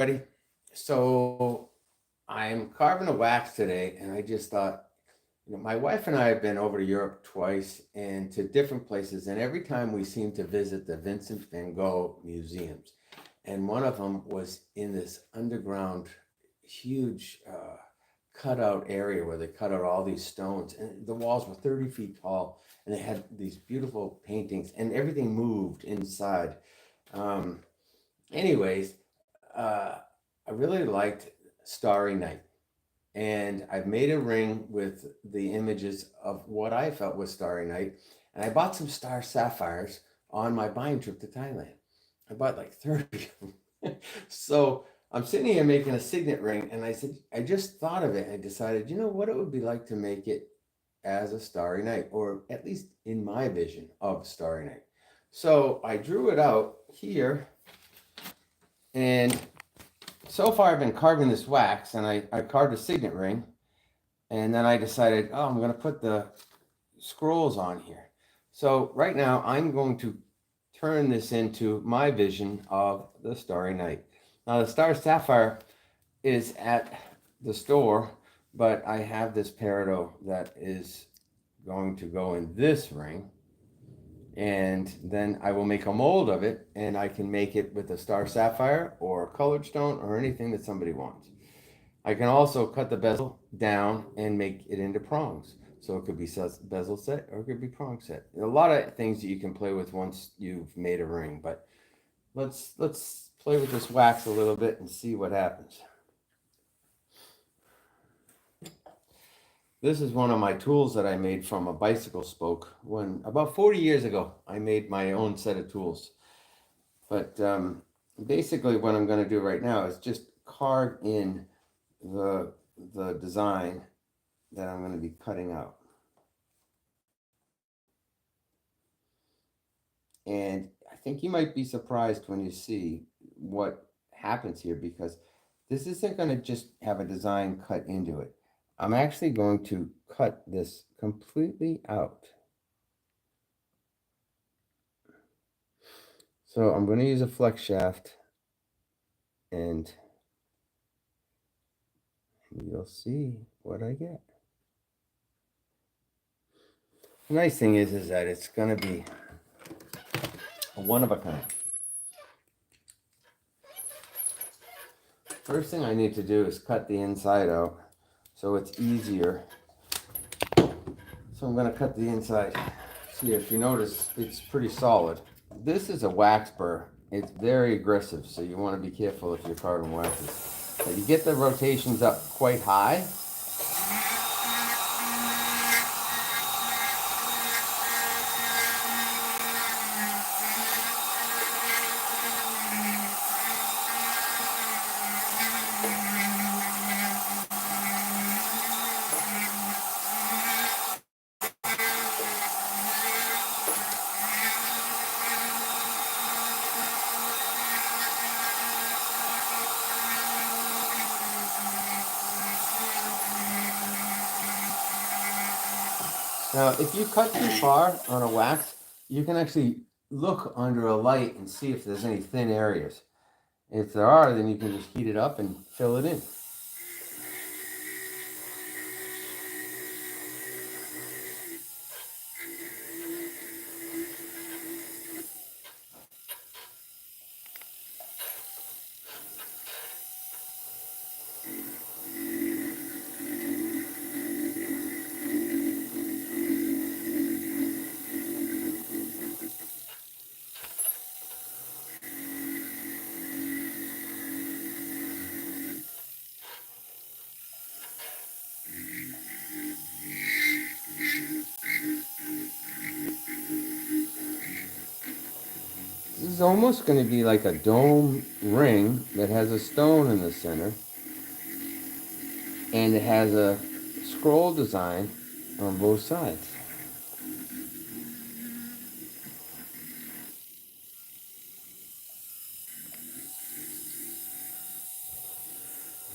Buddy, so I'm carving a wax today, and I just thought, my wife and I have been over to Europe twice and to different places, and every time we seem to visit the Vincent van Gogh museums. And one of them was in this underground, huge cutout area where they cut out all these stones, and the walls were 30 feet tall, and they had these beautiful paintings, and everything moved inside. Um, Anyways, I really liked Starry Night, and I've made a ring with the images of what I felt was Starry Night, and I bought some star sapphires on my buying trip to Thailand. I bought like 30 of them. So I'm sitting here making a signet ring, and I said, I just thought of it, and I decided, what it would be like to make it as a Starry Night, or at least in my vision of Starry Night. So I drew it out here, and so far I've been carving this wax, and I carved a signet ring, and then I decided, oh, I'm going to put the scrolls on here. So right now I'm going to turn this into my vision of the Starry Night. Now the star sapphire is at the store, but I have this peridot that is going to go in this ring, and then I will make a mold of it, and I can make it with a star sapphire or a colored stone or anything that somebody wants. I can also cut the bezel down and make it into prongs. So it could be bezel set or it could be prong set. A lot of things that you can play with once you've made a ring, but let's play with this wax a little bit and see what happens. This is one of my tools that I made from a bicycle spoke. When about 40 years ago, I made my own set of tools. But basically what I'm going to do right now is just carve in the design that I'm going to be cutting out. And I think you might be surprised when you see what happens here, because this isn't going to just have a design cut into it. I'm actually going to cut this completely out. So I'm going to use a flex shaft, and you'll see what I get. The nice thing is that it's going to be a one of a kind. First thing I need to do is cut the inside out so it's easier. So I'm going to cut the inside. See, if you notice, it's pretty solid. This is a wax burr. It's very aggressive, so you want to be careful if you're carving waxes. But you get the rotations up quite high. Now, if you cut too far on a wax, you can actually look under a light and see if there's any thin areas. If there are, then you can just heat it up and fill it in. This is almost going to be like a dome ring that has a stone in the center, and it has a scroll design on both sides.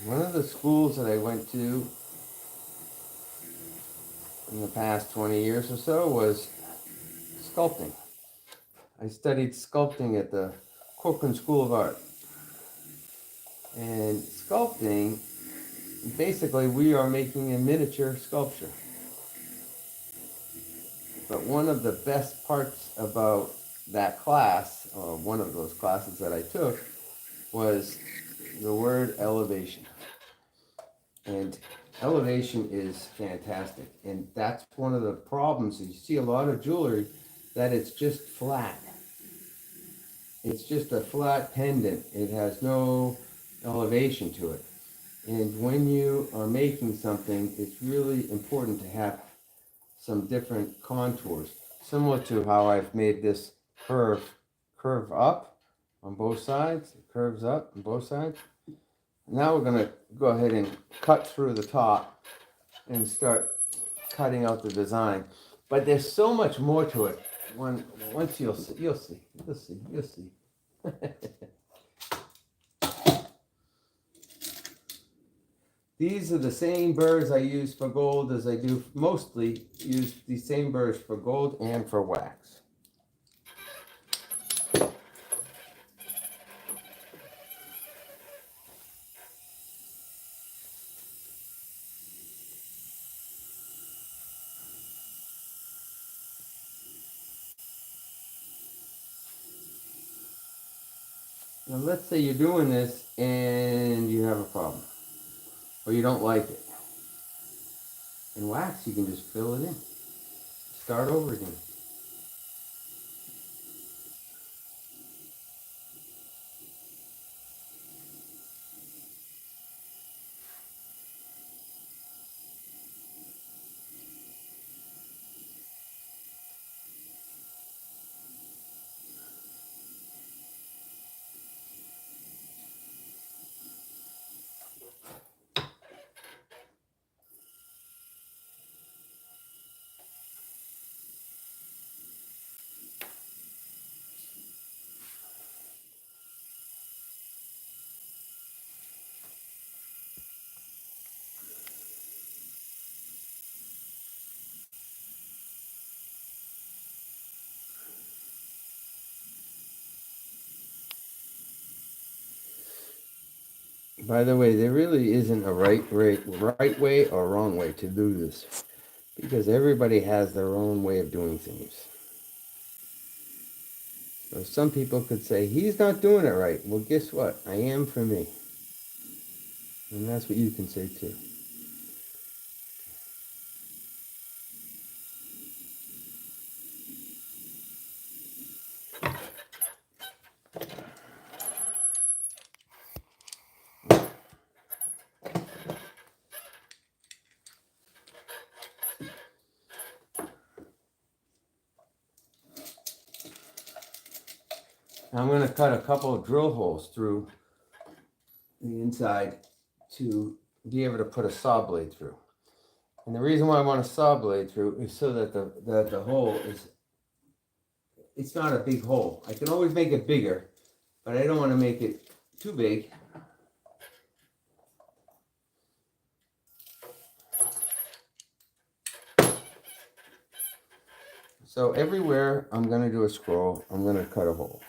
One of the schools that I went to in the past 20 years or so was sculpting. I studied sculpting at the Quinn School of Art. And sculpting, basically we are making a miniature sculpture. But one of the best parts about that class, or one of those classes that I took, was the word elevation. And elevation is fantastic. And that's one of the problems. You see a lot of jewelry that it's just flat. It's just a flat pendant. It has no elevation to it. And when you are making something, it's really important to have some different contours, similar to how I've made this curve up on both sides. It curves up on both sides. Now we're going to go ahead and cut through the top and start cutting out the design. But there's so much more to it. Once you'll see. These are the same burrs I use for gold as I do mostly use the same burrs for gold and for wax. Now let's say you're doing this and you have a problem, or you don't like it. In wax, you can just fill it in. Start over again. By the way, there really isn't a right way or wrong way to do this, because everybody has their own way of doing things. So some people could say, he's not doing it right. Well, guess what? I am for me. And that's what you can say too. I'm going to cut a couple of drill holes through the inside to be able to put a saw blade through. And the reason why I want a saw blade through is so that the hole is, it's not a big hole. I can always make it bigger, but I don't want to make it too big. So everywhere I'm going to do a scroll, I'm going to cut a hole.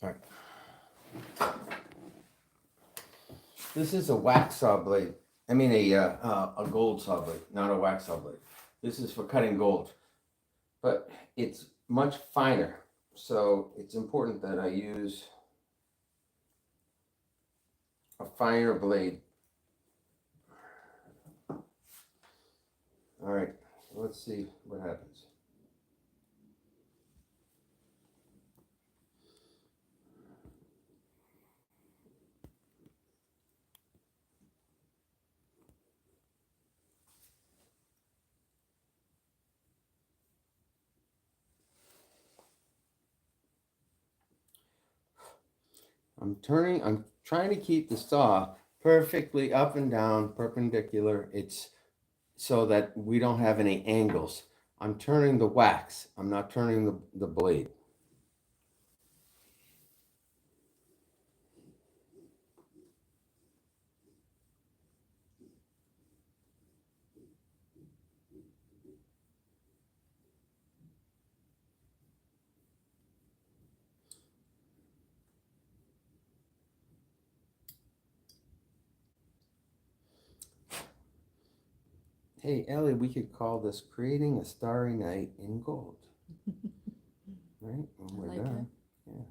All right. This is a wax saw blade. I mean a gold saw blade, not a wax saw blade. This is for cutting gold, but it's much finer. So it's important that I use a finer blade. All right, let's see what happens. I'm trying to keep the saw perfectly up and down, perpendicular. It's so that we don't have any angles. I'm turning the wax. I'm not turning the blade. Hey, Ellie, we could call this Creating a Starry Night in Gold. Right? When we're like done. Yeah.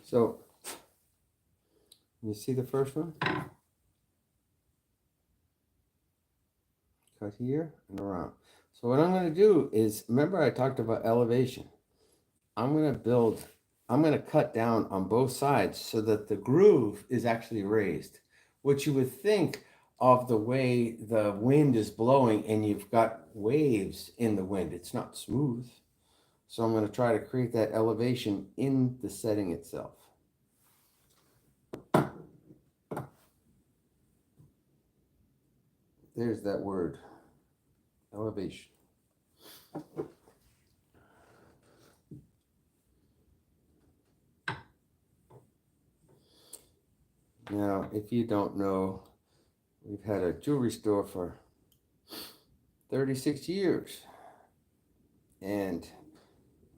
So, you see the first one? Cut here and around. So what I'm going to do is, remember I talked about elevation. I'm going to cut down on both sides so that the groove is actually raised, which you would think of the way the wind is blowing and you've got waves in the wind. It's not smooth. So I'm going to try to create that elevation in the setting itself. There's that word, elevation. Now, if you don't know, we've had a jewelry store for 36 years. And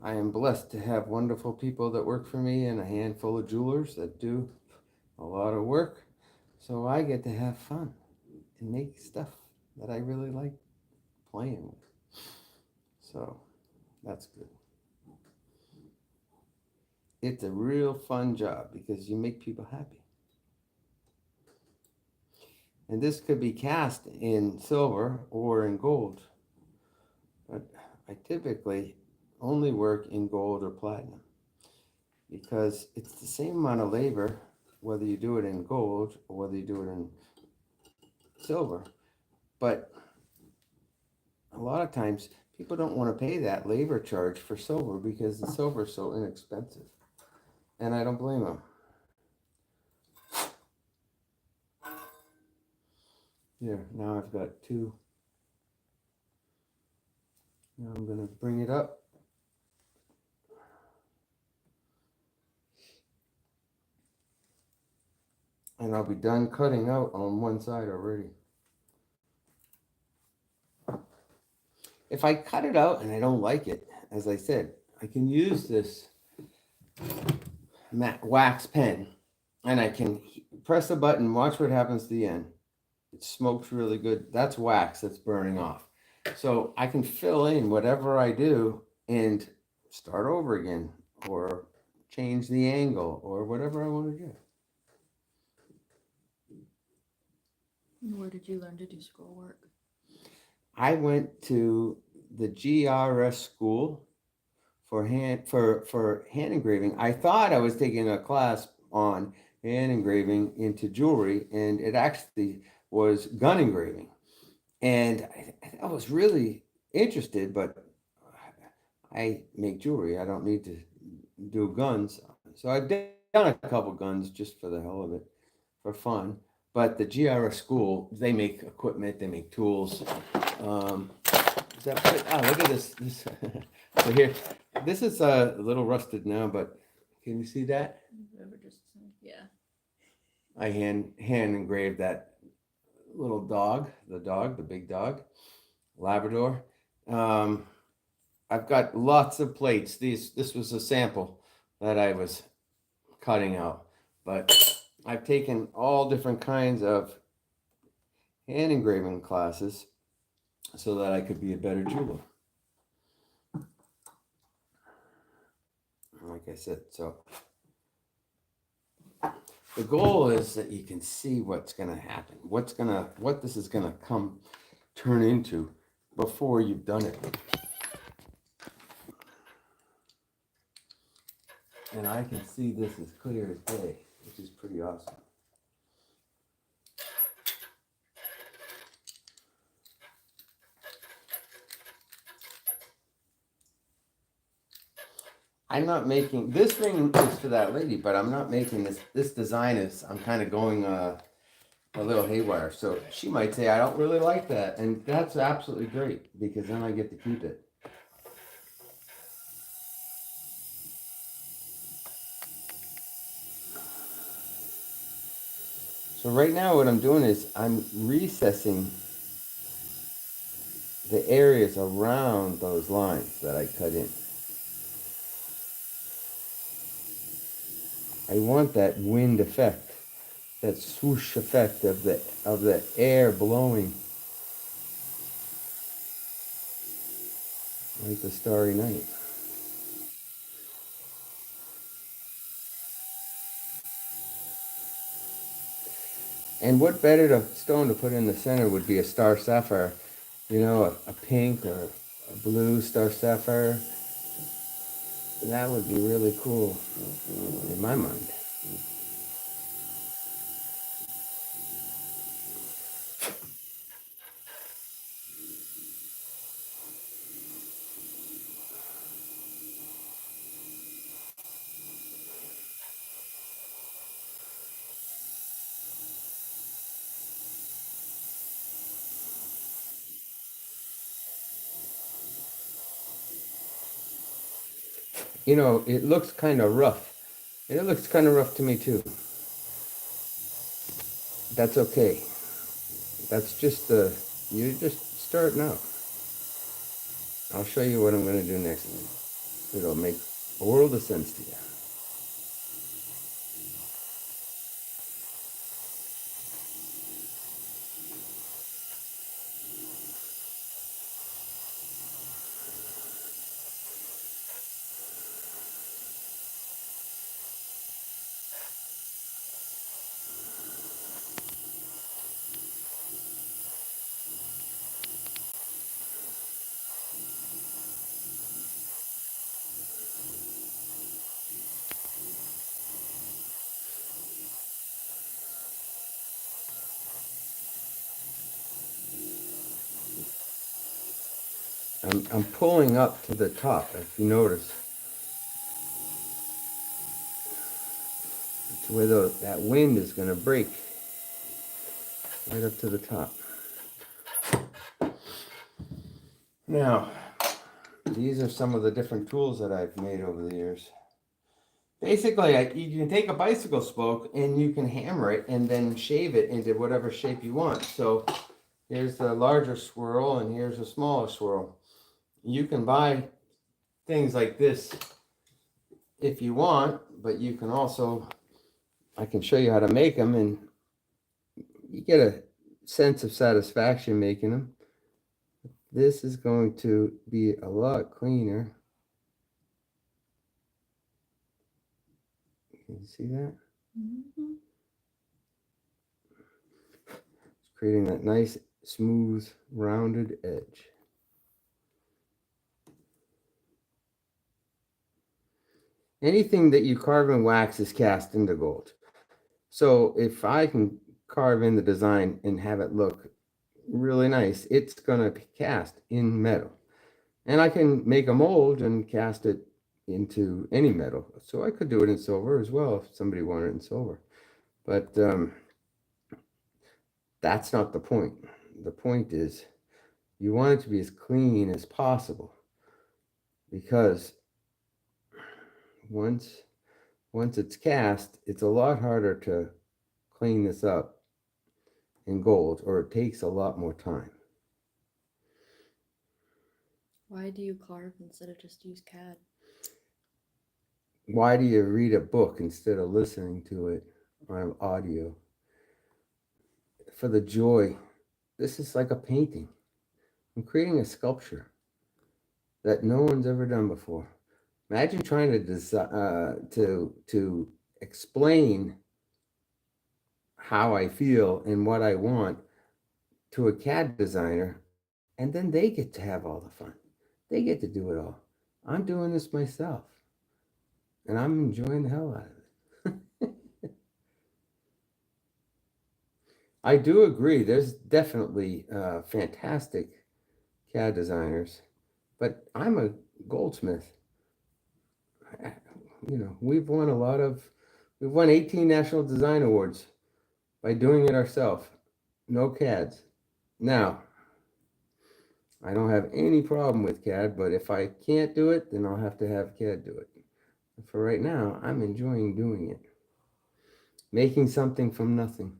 I am blessed to have wonderful people that work for me and a handful of jewelers that do a lot of work. So I get to have fun and make stuff that I really like playing with. So that's good. It's a real fun job because you make people happy. And this could be cast in silver or in gold. But I typically only work in gold or platinum because it's the same amount of labor whether you do it in gold or whether you do it in silver. But a lot of times people don't want to pay that labor charge for silver because the silver is so inexpensive. And I don't blame them. Here, now I've got two. Now I'm going to bring it up. And I'll be done cutting out on one side already. If I cut it out and I don't like it, as I said, I can use this matte wax pen and I can press a button, watch what happens to the end. It smokes really good. That's wax that's burning off. So I can fill in whatever I do and start over again or change the angle or whatever I want to do. Where did you learn to do scroll work? I went to the GRS school for hand engraving. I thought I was taking a class on hand engraving into jewelry, and it actually was gun engraving. And I was really interested, but I make jewelry. I don't need to do guns. So I've done a couple guns just for the hell of it, for fun. But the GRS school, they make equipment, they make tools. Is that right? Oh, look at this. So here, this is a little rusted now, but can you see that? Yeah. I hand engraved that little dog, the big dog, Labrador. I've got lots of plates. This was a sample that I was cutting out, but I've taken all different kinds of hand engraving classes so that I could be a better jeweler. like I said. So the goal is that you can see what's going to happen, what this is going to turn into before you've done it. And I can see this as clear as day, which is pretty awesome. I'm not making, this ring is for that lady, but I'm not making this design is, I'm kind of going a little haywire. So she might say, I don't really like that. And that's absolutely great, because then I get to keep it. So right now what I'm doing is I'm recessing the areas around those lines that I cut in. I want that wind effect, that swoosh effect of the air blowing like the starry night. And what better stone to put in the center would be a star sapphire, a pink or a blue star sapphire. That would be really cool in my mind. It looks kind of rough. It looks kind of rough to me too. That's okay. That's just you're just starting out. I'll show you what I'm going to do next. It'll make a world of sense to you. I'm pulling up to the top, if you notice. It's where that wind is going to break. Right up to the top. Now, these are some of the different tools that I've made over the years. Basically, you can take a bicycle spoke and you can hammer it and then shave it into whatever shape you want. So here's the larger swirl and here's a smaller swirl. You can buy things like this if you want, but you can also, I can show you how to make them, and you get a sense of satisfaction making them. This is going to be a lot cleaner. Can you see that? Mm-hmm. It's creating that nice, smooth, rounded edge. Anything that you carve in wax is cast into gold. So if I can carve in the design and have it look really nice, it's going to be cast in metal. And I can make a mold and cast it into any metal. So I could do it in silver as well if somebody wanted it in silver. But that's not the point. The point is you want it to be as clean as possible, because once it's cast, it's a lot harder to clean this up in gold, or it takes a lot more time. Why do you carve instead of just use CAD? Why do you read a book instead of listening to it on audio? For the joy. This is like a painting. I'm creating a sculpture that no one's ever done before. Imagine trying to to explain how I feel and what I want to a CAD designer, and then they get to have all the fun. They get to do it all. I'm doing this myself, and I'm enjoying the hell out of it. I do agree. There's definitely fantastic CAD designers, but I'm a goldsmith. You know, we've won 18 national design awards by doing it ourselves. No CADs. Now, I don't have any problem with CAD, but if I can't do it, then I'll have to have CAD do it. For right now, I'm enjoying doing it. Making something from nothing.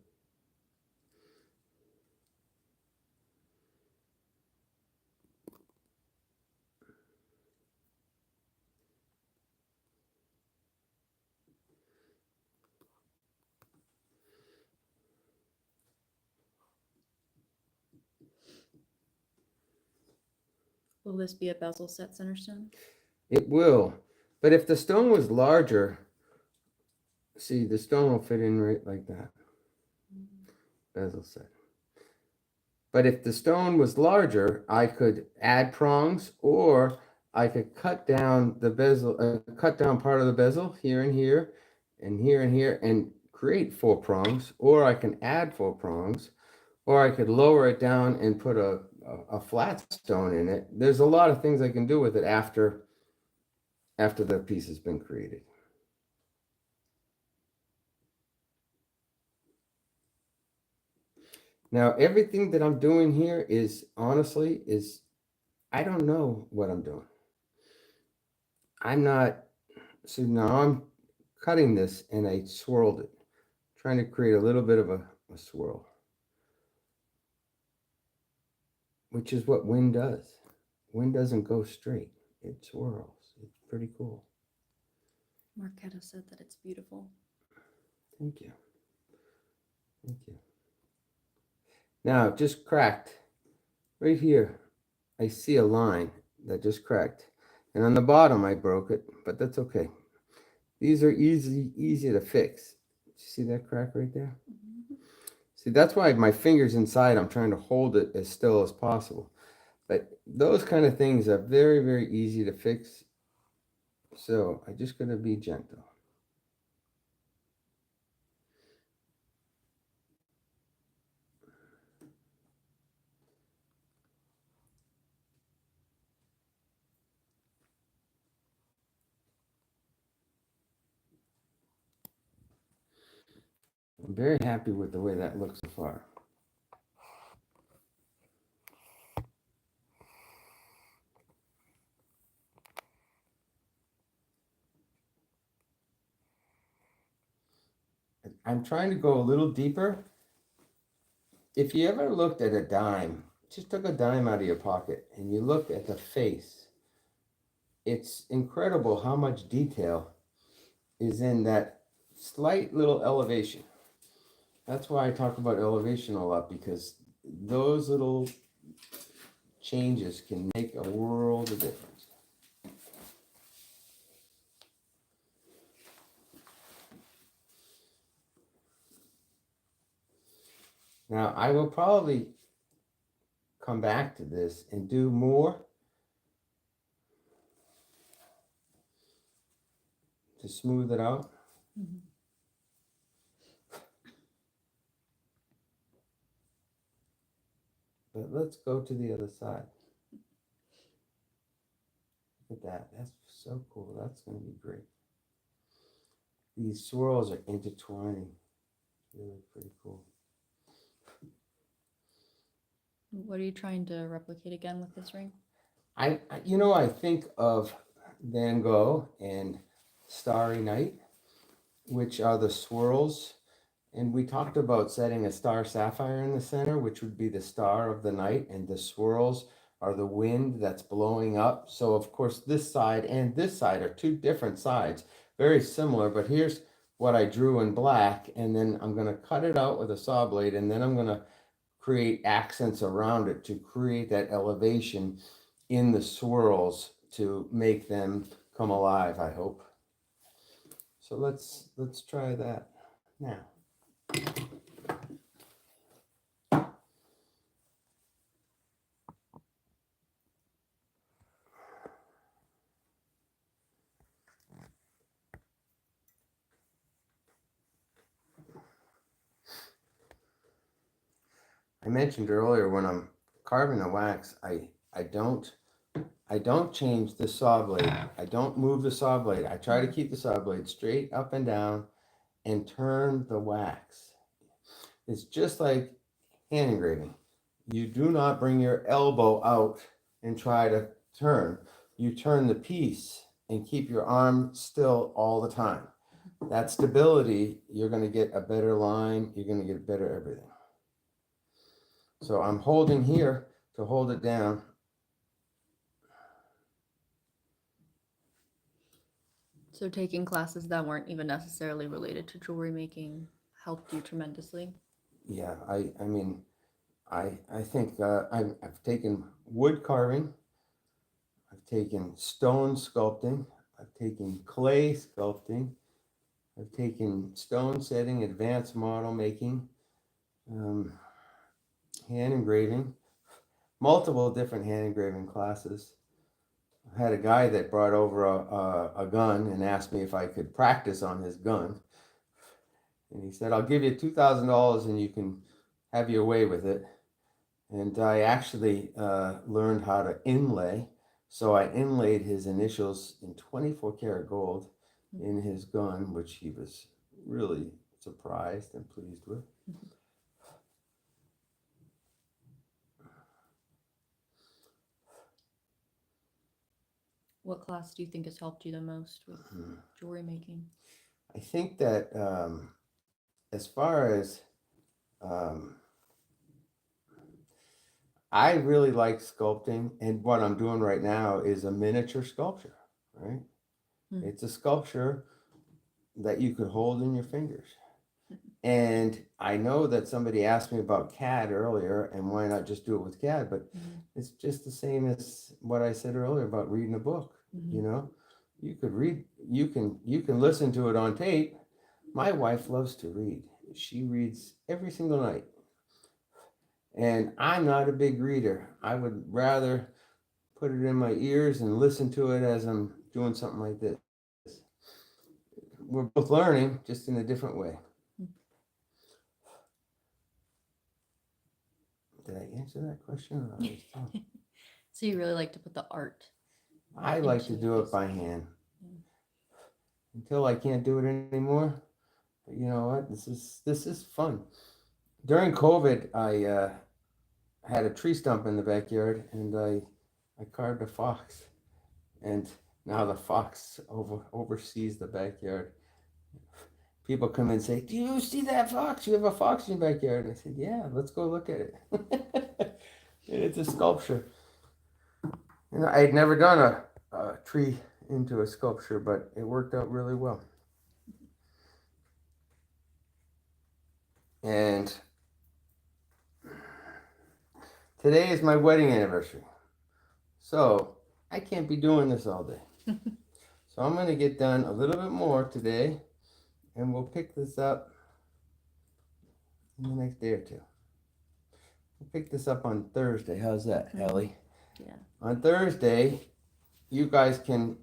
Will this be a bezel set center stone? It will. But if the stone was larger, see, the stone will fit in right like that. Bezel set. But if the stone was larger, I could add prongs, or I could cut down the bezel, cut down part of the bezel here and here, and here and here, and create 4 prongs. Or I can add 4 prongs, or I could lower it down and put a flat stone in it. There's a lot of things I can do with it after the piece has been created. Now, everything that I'm doing here is honestly is I don't know what I'm doing. I'm not. So now I'm cutting this and I swirled it, trying to create a little bit of a swirl, which is what wind does. Wind doesn't go straight; it swirls. It's pretty cool. Marquetta said that it's beautiful. Thank you. Thank you. Now, just cracked right here. I see a line that just cracked, and on the bottom I broke it, but that's okay. These are easy to fix. You see that crack right there? Mm-hmm. See, that's why my finger's inside. I'm trying to hold it as still as possible. But those kind of things are very, very easy to fix. So I just gotta be gentle. I'm very happy with the way that looks so far. I'm trying to go a little deeper. If you ever looked at a dime, just took a dime out of your pocket and you look at the face, it's incredible how much detail is in that slight little elevation. That's why I talk about elevation a lot, because those little changes can make a world of difference. Now, I will probably come back to this and do more to smooth it out. Mm-hmm. But let's go to the other side. Look at that. That's so cool. That's going to be great. These swirls are intertwining. Really pretty cool. What are you trying to replicate again with this ring? I think of Van Gogh and Starry Night, which are the swirls. And we talked about setting a star sapphire in the center, which would be the star of the night, and the swirls are the wind that's blowing up. So, of course, this side and this side are two different sides, very similar, but here's what I drew in black, and then I'm going to cut it out with a saw blade, and then I'm going to create accents around it to create that elevation in the swirls to make them come alive, I hope. So let's try that now. I mentioned earlier when I'm carving the wax, I don't change the saw blade. I don't move the saw blade. I try to keep the saw blade straight up and down and turn the wax. It's just like hand engraving. You do not bring your elbow out and try to turn. You turn the piece and keep your arm still all the time. That stability, you're going to get a better line. You're going to get better everything. So I'm holding here to hold it down. So taking classes that weren't even necessarily related to jewelry making helped you tremendously. Yeah, I mean, I think I've taken wood carving, I've taken stone sculpting, I've taken clay sculpting, I've taken stone setting, advanced model making, hand engraving, multiple different hand engraving classes. I had a guy that brought over a gun and asked me if I could practice on his gun. And he said, I'll give you $2,000 and you can have your way with it. And I actually learned how to inlay. So I inlaid his initials in 24 karat gold in his gun, which he was really surprised and pleased with. What class do you think has helped you the most with jewelry making? I think that as far as I really like sculpting, and what I'm doing right now is a miniature sculpture, right? It's a sculpture that you could hold in your fingers. And I know that somebody asked me about CAD earlier, and why not just do it with CAD? But it's just the same as what I said earlier about reading a book. You know, you could read, you can listen to it on tape. My wife loves to read. She reads every single night. And I'm not a big reader. I would rather put it in my ears and listen to it as I'm doing something like this. We're both learning, just in a different way. Did I answer that question? So you really like to put the art? I like to do it by hand. Until I can't do it anymore. But you know what? This is fun. During COVID, I had a tree stump in the backyard, and I carved a fox, and now the fox oversees the backyard. People come and say, "Do you see that fox? You have a fox in your backyard?" And I said, "Yeah, let's go look at it." And it's a sculpture. And I had never done a tree into a sculpture, but it worked out really well. And today is my wedding anniversary. So I can't be doing this all day. So I'm going to get done a little bit more today, and we'll pick this up in the next day or two. We'll pick this up on Thursday. How's that, Ellie? Yeah. On Thursday, you guys can,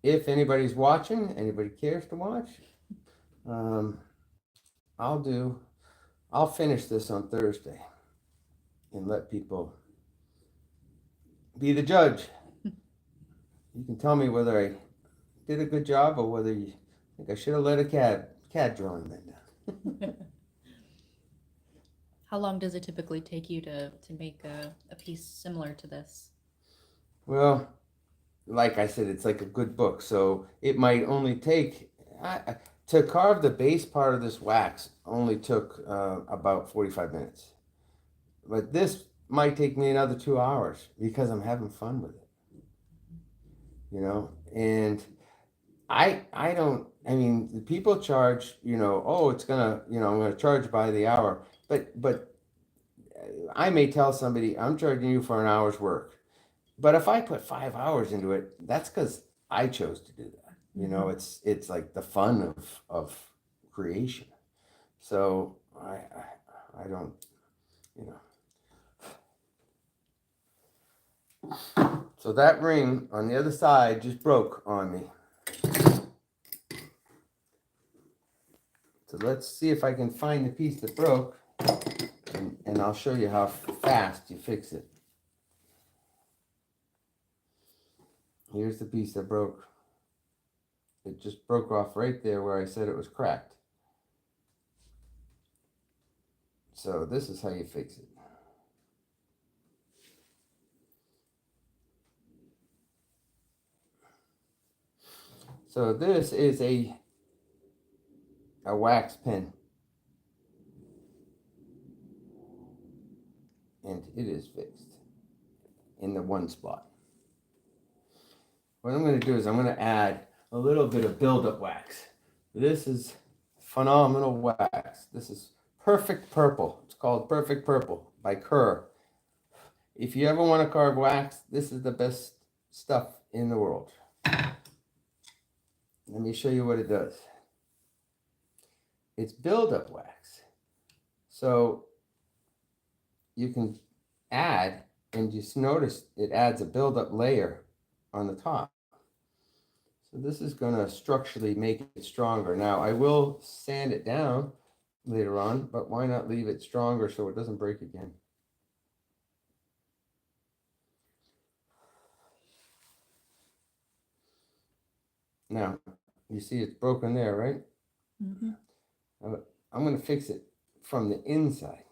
if anybody's watching, anybody cares to watch, I'll finish this on Thursday and let people be the judge. You can tell me whether I did a good job or whether you think I should have let a CAD drawing been done. How long does it typically take you to make a piece similar to this? Well, like I said, it's like a good book. So it might only take, to carve the base part of this wax only took about 45 minutes. But this might take me another 2 hours because I'm having fun with it. You know, and I mean, the people charge, you know, oh, it's gonna, you know, I'm gonna charge by the hour. But I may tell somebody I'm charging you for an hour's work. But if I put 5 hours into it, that's because I chose to do that. You know, it's like the fun of creation. So I don't, you know. So that ring on the other side just broke on me. So let's see if I can find the piece that broke, and I'll show you how fast you fix it. Here's the piece that broke. It just broke off right there where I said it was cracked. So this is how you fix it. So this is a wax pen. And it is fixed in the one spot. What I'm going to do is I'm going to add a little bit of buildup wax. This is phenomenal wax. This is Perfect Purple. It's called Perfect Purple by Kerr. If you ever want to carve wax, this is the best stuff in the world. Let me show you what it does. It's buildup wax. So you can add, and just notice it adds a buildup layer on the top. So this is going to structurally make it stronger. Now I will sand it down later on, but why not leave it stronger so it doesn't break again? Now, you see it's broken there, right? I'm going to fix it from the inside.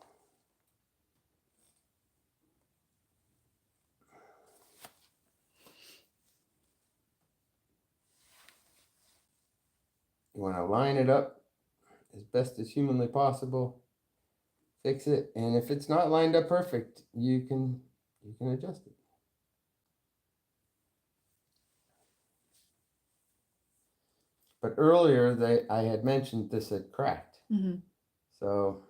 You want to line it up as best as humanly possible. Fix it, and if it's not lined up perfect, you can adjust it. But earlier I had mentioned this had cracked. So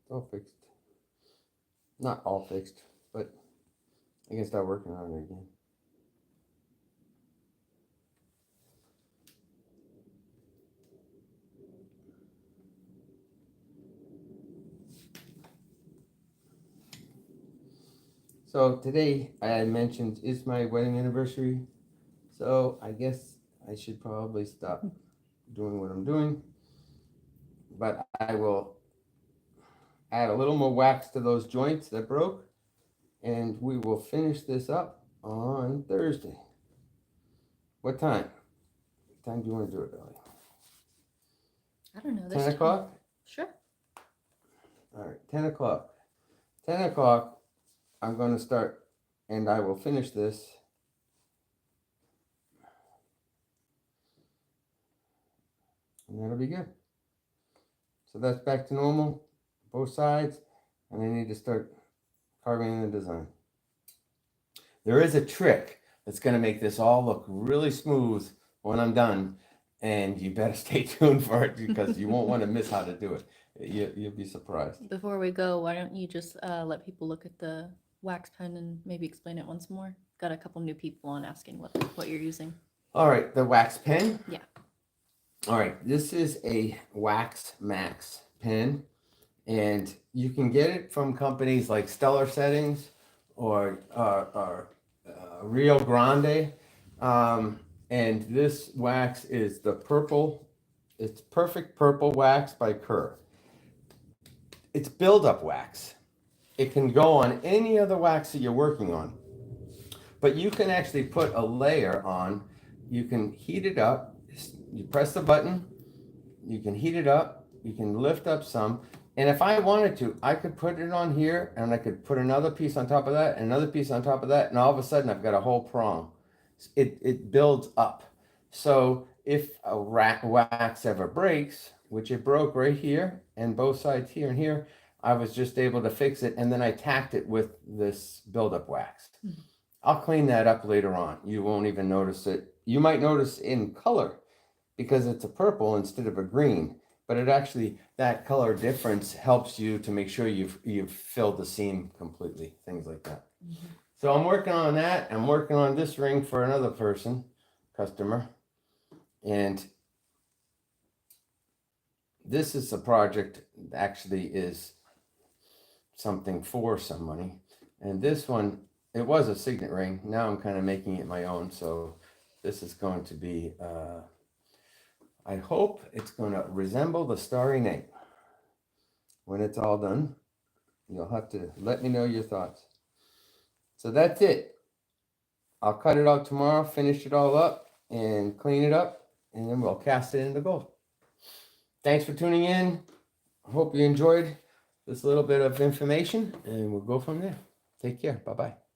it's all fixed. Not all fixed, but I can start working on it again. So today I mentioned is my wedding anniversary. So I guess I should probably stop doing what I'm doing. But I will add a little more wax to those joints that broke, and we will finish this up on Thursday. What time? What time do you want to do it, Ellie? I don't know. 10 o'clock? Sure. All right, 10 o'clock. 10 o'clock, I'm going to start, and I will finish this. And that'll be good. So that's back to normal, both sides, and I need to start carving in the design. There is a trick that's going to make this all look really smooth when I'm done, and you better stay tuned for it because you won't want to miss how to do it. You'll be surprised. Before we go, why don't you just let people look at the wax pen and maybe explain it once more? Got a couple new people on asking what you're using. All right, the wax pen. Yeah. All right, this is a Wax Max pen, and you can get it from companies like Stellar Settings or Rio Grande. And this wax is the purple. It's Perfect Purple Wax by Kerr. It's buildup wax. It can go on any other wax that you're working on, but you can actually put a layer on. You can heat it up. You press the button, you can heat it up, you can lift up some, and if I wanted to, I could put it on here, and I could put another piece on top of that, and another piece on top of that, and all of a sudden I've got a whole prong. It builds up. So if a wax ever breaks, which it broke right here, and both sides here and here, I was just able to fix it, and then I tacked it with this buildup wax. I'll clean that up later on. You won't even notice it. You might notice in color because it's a purple instead of a green, but it actually, that color difference helps you to make sure you've filled the seam completely, things like that. So I'm working on that. I'm working on this ring for another customer. And this is a project that actually is something for somebody. And this one, it was a signet ring. Now I'm kind of making it my own. So this is going to be, I hope it's going to resemble the Starry name. When it's all done, you'll have to let me know your thoughts. So that's it. I'll cut it out tomorrow, finish it all up, and clean it up, and then we'll cast it into gold. Thanks for tuning in. I hope you enjoyed this little bit of information, and we'll go from there. Take care. Bye-bye.